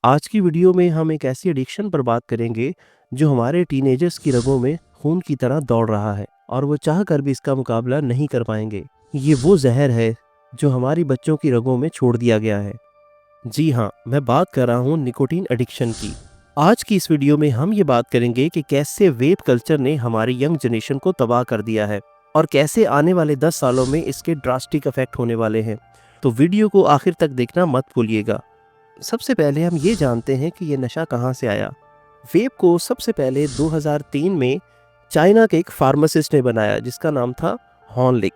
आज की वीडियो में हम एक ऐसी एडिक्शन पर बात करेंगे जो हमारे टीनेजर्स की रगों में खून की तरह दौड़ रहा है और वो चाह कर भी इसका मुकाबला नहीं कर पाएंगे। ये वो जहर है जो हमारी बच्चों की रगों में छोड़ दिया गया है। जी हाँ, मैं बात कर रहा हूँ निकोटीन एडिक्शन की। आज की इस वीडियो में हम ये बात करेंगे कि कैसे वेप कल्चर ने हमारी यंग जनरेशन को तबाह कर दिया है और कैसे आने वाले 10 सालों में इसके ड्रास्टिक इफेक्ट होने वाले हैं। तो वीडियो को आखिर तक देखना मत भूलिएगा। सबसे पहले हम ये जानते हैं कि ये नशा कहाँ से आया। वेप को सबसे पहले 2003 में चाइना के एक फार्मासिस्ट ने बनाया जिसका नाम था हॉर्नलिक।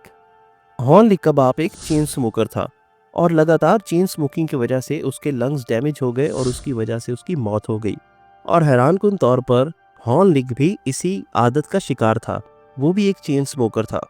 हॉर्नलिक का बाप एक चेन स्मोकर था और लगातार चेन स्मोकिंग की वजह से उसके लंग्स डैमेज हो गए और उसकी वजह से उसकी मौत हो गई। और हैरानकुन तौर पर हॉर्नलिक भी इसी आदत का शिकार था। वो भी एक चेन स्मोकर था।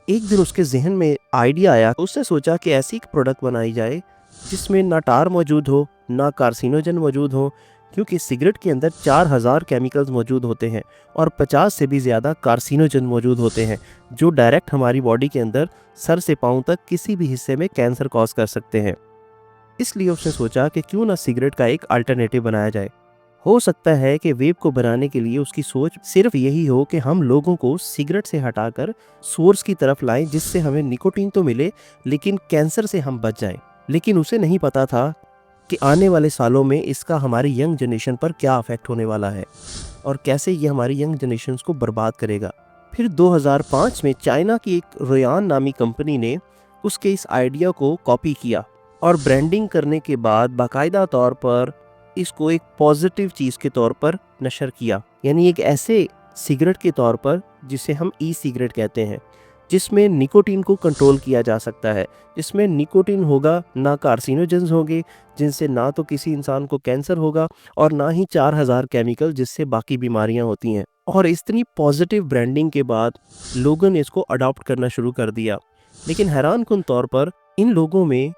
एक दिन उसके जहन में आइडिया आया। उसने सोचा कि ऐसी एक प्रोडक्ट बनाई जाए जिसमें ना टार मौजूद हो ना कार्सिनोजन मौजूद हो, क्योंकि सिगरेट के अंदर 4000 केमिकल्स मौजूद होते हैं और 50 से भी ज़्यादा कार्सिनोजन मौजूद होते हैं जो डायरेक्ट हमारी बॉडी के अंदर सर से पाँव तक किसी भी हिस्से में कैंसर कॉज कर सकते हैं। इसलिए उसने सोचा कि क्यों ना सिगरेट का एक अल्टरनेटिव बनाया जाए। हो सकता है कि वेप को बनाने के लिए उसकी सोच सिर्फ यही हो कि हम लोगों को सिगरेट से हटाकर सोर्स की तरफ लाएं जिससे हमें निकोटीन तो मिले लेकिन कैंसर से हम बच जाएं। लेकिन उसे नहीं पता था कि आने वाले सालों में इसका हमारी यंग जनरेशन पर क्या अफेक्ट होने वाला है और कैसे ये हमारी यंग जनरेशन को बर्बाद करेगा। फिर 2005 में चाइना की एक रोयान नामी कंपनी ने उसके इस आइडिया को कॉपी किया और ब्रांडिंग करने के बाद बाकायदा तौर पर इसको एक पॉजिटिव चीज़ के तौर पर नशर किया, यानी एक ऐसे सिगरेट के तौर पर जिसे हम ई सिगरेट कहते हैं, जिसमें निकोटीन को कंट्रोल किया जा सकता है, जिसमें निकोटीन होगा, ना कार्सिनोजेंस होंगे जिनसे ना तो किसी इंसान को कैंसर होगा और ना ही 4000 केमिकल जिससे बाकी बीमारियां होती हैं। और इतनी पॉजिटिव ब्रांडिंग के बाद लोगों ने इसको अडॉप्ट करना शुरू कर दिया। लेकिन हैरानकुन तौर पर इन लोगों में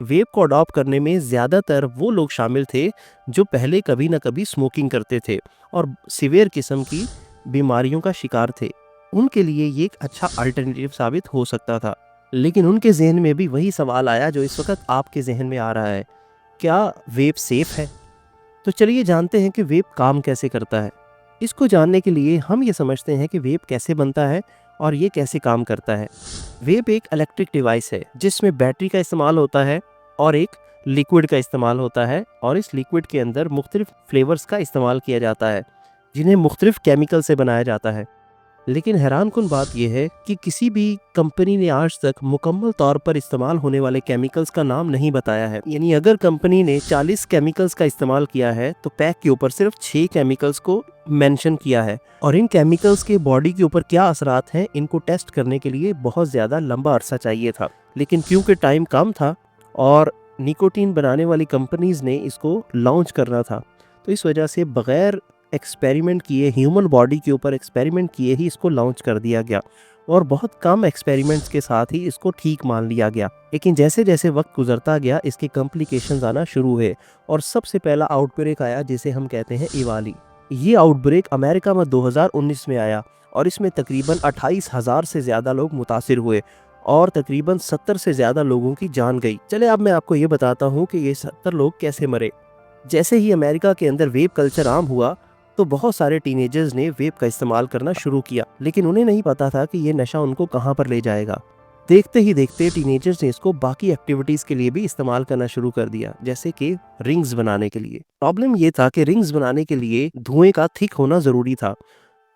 वेप को अडॉप्ट करने में ज़्यादातर वो लोग शामिल थे जो पहले कभी ना कभी स्मोकिंग करते थे और सीवियर किस्म की बीमारियों का शिकार थे। उनके लिए ये एक अच्छा अल्टरनेटिव साबित हो सकता था। लेकिन उनके जहन में भी वही सवाल आया जो इस वक्त आपके जहन में आ रहा है, क्या वेप सेफ है? तो चलिए जानते हैं कि वेप काम कैसे करता है। इसको जानने के लिए हम ये समझते हैं कि वेप कैसे बनता है और ये कैसे काम करता है। वेप एक इलेक्ट्रिक डिवाइस है जिसमें बैटरी का इस्तेमाल होता है और एक लिक्विड का इस्तेमाल होता है और इस लिक्विड के अंदर मुख्तलिफ फ्लेवर्स का इस्तेमाल किया जाता है जिन्हें मुख्तलिफ केमिकल से बनाया जाता है। लेकिन हैरानकुन बात यह है कि किसी भी कंपनी ने आज तक मुकम्मल तौर पर इस्तेमाल होने वाले केमिकल्स का नाम नहीं बताया है। यानी अगर कंपनी ने 40 केमिकल्स का इस्तेमाल किया है तो पैक के ऊपर सिर्फ 6 केमिकल्स को मेंशन किया है और इन केमिकल्स के बॉडी के ऊपर क्या असरात हैं इनको टेस्ट करने के लिए बहुत ज़्यादा लंबा अरसा चाहिए था। लेकिन क्योंकि टाइम कम था और निकोटीन बनाने वाली कंपनीज ने इसको लॉन्च करना था, तो इस वजह से बग़ैर एक्सपेरिमेंट किए, ह्यूमन बॉडी के ऊपर एक्सपेरिमेंट किए ही इसको लॉन्च कर दिया गया और बहुत कम एक्सपेरिमेंट्स के साथ ही इसको ठीक मान लिया गया। लेकिन जैसे जैसे वक्त गुजरता गया इसके कॉम्प्लिकेशंस आना शुरू हुए और सबसे पहला आउटब्रेक आया जिसे हम कहते हैं इवाली। ये आउटब्रेक अमेरिका में 2019 में आया और इसमें तकरीबन 28,000 से ज़्यादा लोग मुतासिर हुए और तकरीबन 70 से ज़्यादा लोगों की जान गई। चले अब मैं आपको ये बताता हूँ कि ये 70 लोग कैसे मरे। जैसे ही अमेरिका के अंदर वेप कल्चर आम हुआ तो बहुत सारे टीनेजर्स ने वेप का इस्तेमाल करना शुरू किया, लेकिन उन्हें नहीं पता था कि ये नशा उनको कहाँ पर ले जाएगा। देखते ही देखते टीनेजर्स ने इसको बाकी एक्टिविटीज़ के लिए भी इस्तेमाल करना शुरू कर दिया, जैसे कि रिंग्स बनाने के लिए। प्रॉब्लम ये था कि रिंग्स बनाने के लिए धुएं का थिक होना ज़रूरी था।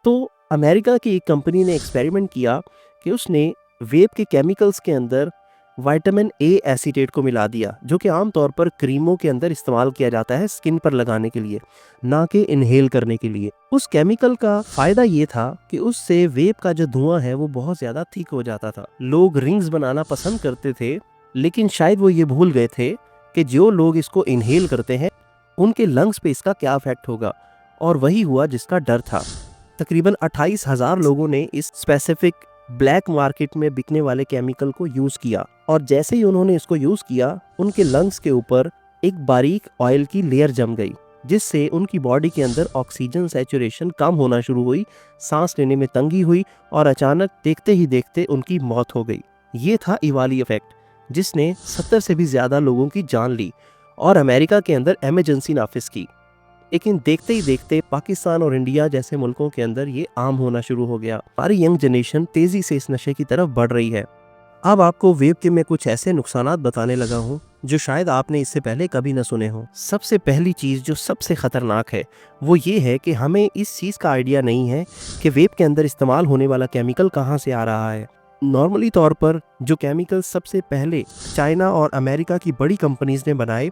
तो अमेरिका की एक कंपनी ने एक्सपेरिमेंट किया कि उसने वेप के केमिकल्स के अंदर विटामिन ए एसीटेट को मिला दिया, जो कि आमतौर पर क्रीमों के अंदर इस्तेमाल किया जाता है स्किन पर लगाने के लिए, ना कि इनहेल करने के लिए। उस केमिकल का फ़ायदा ये था कि उससे वेप का जो धुआं है वो बहुत ज़्यादा थिक हो जाता था। लोग रिंग्स बनाना पसंद करते थे, लेकिन शायद वो ये भूल गए थे कि जो लोग इसको इनहेल करते हैं उनके लंग्स पे इसका क्या इफेक्ट होगा, और वही हुआ जिसका डर था। तकरीबन 28,000 लोगों ने इस स्पेसिफिक ब्लैक मार्केट में बिकने वाले केमिकल को यूज़ किया और जैसे ही उन्होंने इसको यूज़ किया उनके लंग्स के ऊपर एक बारीक ऑयल की लेयर जम गई, जिससे उनकी बॉडी के अंदर ऑक्सीजन सैचुरेशन कम होना शुरू हुई, सांस लेने में तंगी हुई और अचानक देखते ही देखते उनकी मौत हो गई। ये था इवाली इफेक्ट जिसने 70 से भी ज़्यादा लोगों की जान ली और अमेरिका के अंदर इमरजेंसी नाफिज की। लेकिन देखते ही देखते पाकिस्तान और इंडिया जैसे मुल्कों के अंदर ये आम होना शुरू हो गया। हमारी यंग जनरेशन तेजी से इस नशे की तरफ बढ़ रही है। अब आपको वेप के मैं कुछ ऐसे नुकसानात बताने लगा हूँ जो शायद आपने इससे पहले कभी न सुने हों। सबसे पहली चीज़ जो सबसे ख़तरनाक है वो ये है कि हमें इस चीज़ का आइडिया नहीं है कि वेप के अंदर इस्तेमाल होने वाला केमिकल कहाँ से आ रहा है। नॉर्मली तौर पर जो केमिकल सबसे पहले चाइना और अमेरिका की बड़ी कंपनीज़ ने बनाए,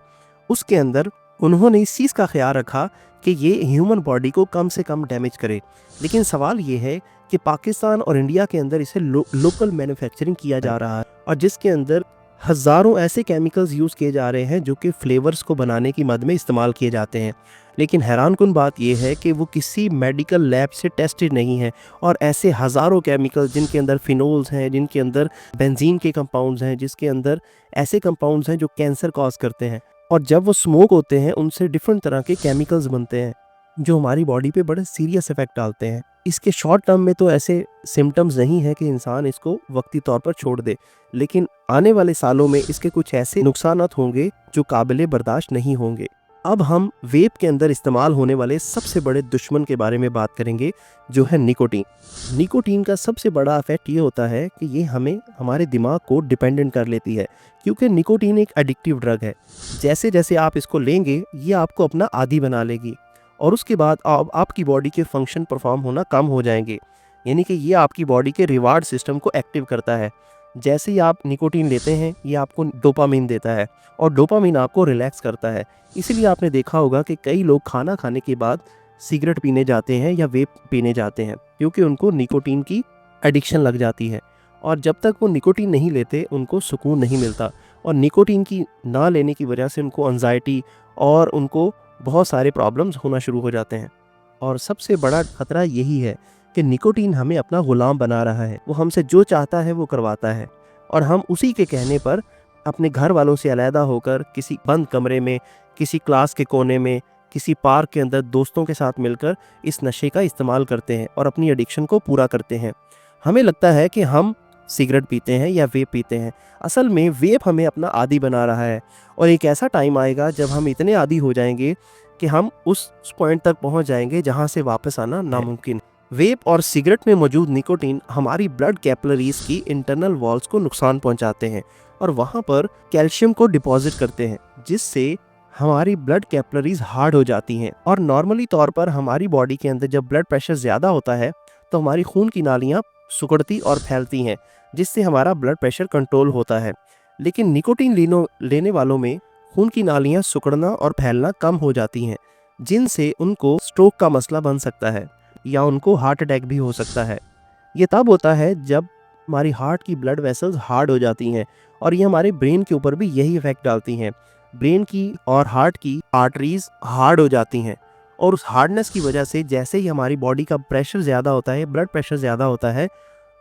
उसके अंदर उन्होंने इस चीज़ का ख्याल रखा कि ये ह्यूमन बॉडी को कम से कम डैमेज करे। लेकिन सवाल ये है कि पाकिस्तान और इंडिया के अंदर इसे लोकल मैन्युफैक्चरिंग किया जा रहा है और जिसके अंदर हज़ारों ऐसे केमिकल्स यूज़ किए जा रहे हैं जो कि फ्लेवर्स को बनाने की मद में इस्तेमाल किए जाते हैं। लेकिन हैरानकुन बात यह है कि वो किसी मेडिकल लैब से टेस्टेड नहीं है और ऐसे हज़ारों केमिकल्स जिनके अंदर फिनोल्स हैं, जिनके अंदर बेंजीन के कंपाउंड्स हैं, जिसके अंदर ऐसे कंपाउंड्स हैं जो कैंसर कॉज करते हैं, और जब वो स्मोक होते हैं उनसे डिफरेंट तरह के केमिकल्स बनते हैं जो हमारी बॉडी पे बड़े सीरियस इफेक्ट डालते हैं। इसके शॉर्ट टर्म में तो ऐसे सिम्टम्स नहीं है कि इंसान इसको वक्ती तौर पर छोड़ दे, लेकिन आने वाले सालों में इसके कुछ ऐसे नुकसानात होंगे जो काबिले बर्दाश्त नहीं होंगे। अब हम वेप के अंदर इस्तेमाल होने वाले सबसे बड़े दुश्मन के बारे में बात करेंगे जो है निकोटीन। निकोटीन का सबसे बड़ा इफेक्ट ये होता है कि ये हमें हमारे दिमाग को डिपेंडेंट कर लेती है, क्योंकि निकोटीन एक एडिक्टिव ड्रग है। जैसे जैसे आप इसको लेंगे ये आपको अपना आदी बना लेगी और उसके बाद आपकी बॉडी के फंक्शन परफॉर्म होना कम हो जाएंगे। यानी कि ये आपकी बॉडी के रिवार्ड सिस्टम को एक्टिव करता है। जैसे ही आप निकोटीन लेते हैं ये आपको डोपामिन देता है और डोपामिन आपको रिलैक्स करता है। इसीलिए आपने देखा होगा कि कई लोग खाना खाने के बाद सिगरेट पीने जाते हैं या वेप पीने जाते हैं, क्योंकि उनको निकोटीन की एडिक्शन लग जाती है और जब तक वो निकोटीन नहीं लेते उनको सुकून नहीं मिलता और निकोटीन की ना लेने की वजह से उनको एंजाइटी और उनको बहुत सारे प्रॉब्लम्स होना शुरू हो जाते हैं। और सबसे बड़ा खतरा यही है कि निकोटीन हमें अपना गुलाम बना रहा है। वो हमसे जो चाहता है वो करवाता है और हम उसी के कहने पर अपने घर वालों से अलहदा होकर किसी बंद कमरे में, किसी क्लास के कोने में, किसी पार्क के अंदर दोस्तों के साथ मिलकर इस नशे का इस्तेमाल करते हैं और अपनी एडिक्शन को पूरा करते हैं। हमें लगता है कि हम सिगरेट पीते हैं या वेप पीते हैं, असल में वेप हमें अपना आदी बना रहा है और एक ऐसा टाइम आएगा जब हम इतने आदी हो जाएंगे कि हम उस पॉइंट तक पहुंच जाएंगे जहां से वापस आना नामुमकिन। वेप और सिगरेट में मौजूद निकोटीन हमारी ब्लड कैपिलरीज की इंटरनल वॉल्स को नुकसान पहुंचाते हैं और वहां पर कैल्शियम को डिपॉजिट करते हैं, जिससे हमारी ब्लड कैपिलरीज हार्ड हो जाती हैं। और नॉर्मली तौर पर हमारी बॉडी के अंदर जब ब्लड प्रेशर ज़्यादा होता है तो हमारी खून की नालियाँ सिकुड़ती और फैलती हैं, जिससे हमारा ब्लड प्रेशर कंट्रोल होता है। लेकिन निकोटीन लेने वालों में खून की नालियाँ सिकुड़ना और फैलना कम हो जाती हैं, जिनसे उनको स्ट्रोक का मसला बन सकता है या उनको हार्ट अटैक भी हो सकता है। ये तब होता है जब हमारी हार्ट की ब्लड वेसल्स हार्ड हो जाती हैं और ये हमारे ब्रेन के ऊपर भी यही इफेक्ट डालती हैं। ब्रेन की और हार्ट की आर्टरीज हार्ड हो जाती हैं और उस हार्डनेस की वजह से जैसे ही हमारी बॉडी का प्रेशर ज़्यादा होता है, ब्लड प्रेशर ज़्यादा होता है,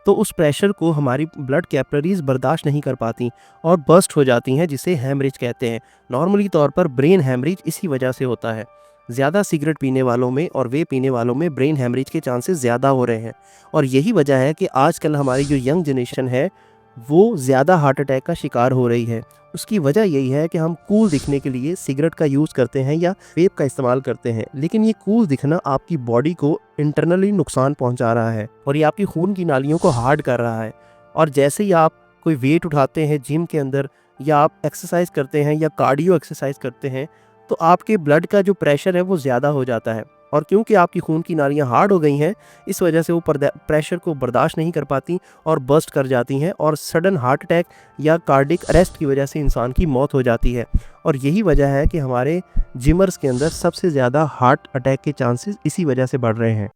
तो उस प्रेशर को हमारी ब्लड कैपिलरीज बर्दाश्त नहीं कर पाती और बर्स्ट हो जाती हैं, जिसे हैमरेज कहते हैं। नॉर्मली तौर पर ब्रेन हैमरेज इसी वजह से होता है। ज़्यादा सिगरेट पीने वालों में और वेप पीने वालों में ब्रेन हैमरेज के चांसेस ज़्यादा हो रहे हैं और यही वजह है कि आजकल हमारी जो यंग जनरेशन है वो ज़्यादा हार्ट अटैक का शिकार हो रही है। उसकी वजह यही है कि हम कूल दिखने के लिए सिगरेट का यूज़ करते हैं या वेप का इस्तेमाल करते हैं, लेकिन ये कूल दिखना आपकी बॉडी को इंटरनली नुकसान पहुंचा रहा है और ये आपकी खून की नालियों को हार्ड कर रहा है। और जैसे ही आप कोई वेट उठाते हैं जिम के अंदर या आप एक्सरसाइज करते हैं या कार्डियो एक्सरसाइज करते हैं, तो आपके ब्लड का जो प्रेशर है वो ज़्यादा हो जाता है और क्योंकि आपकी खून की नालियाँ हार्ड हो गई हैं, इस वजह से वो प्रेशर को बर्दाश्त नहीं कर पाती और बर्स्ट कर जाती हैं और सडन हार्ट अटैक या कार्डिक अरेस्ट की वजह से इंसान की मौत हो जाती है। और यही वजह है कि हमारे जिमर्स के अंदर सबसे ज़्यादा हार्ट अटैक के चांसेस इसी वजह से बढ़ रहे हैं।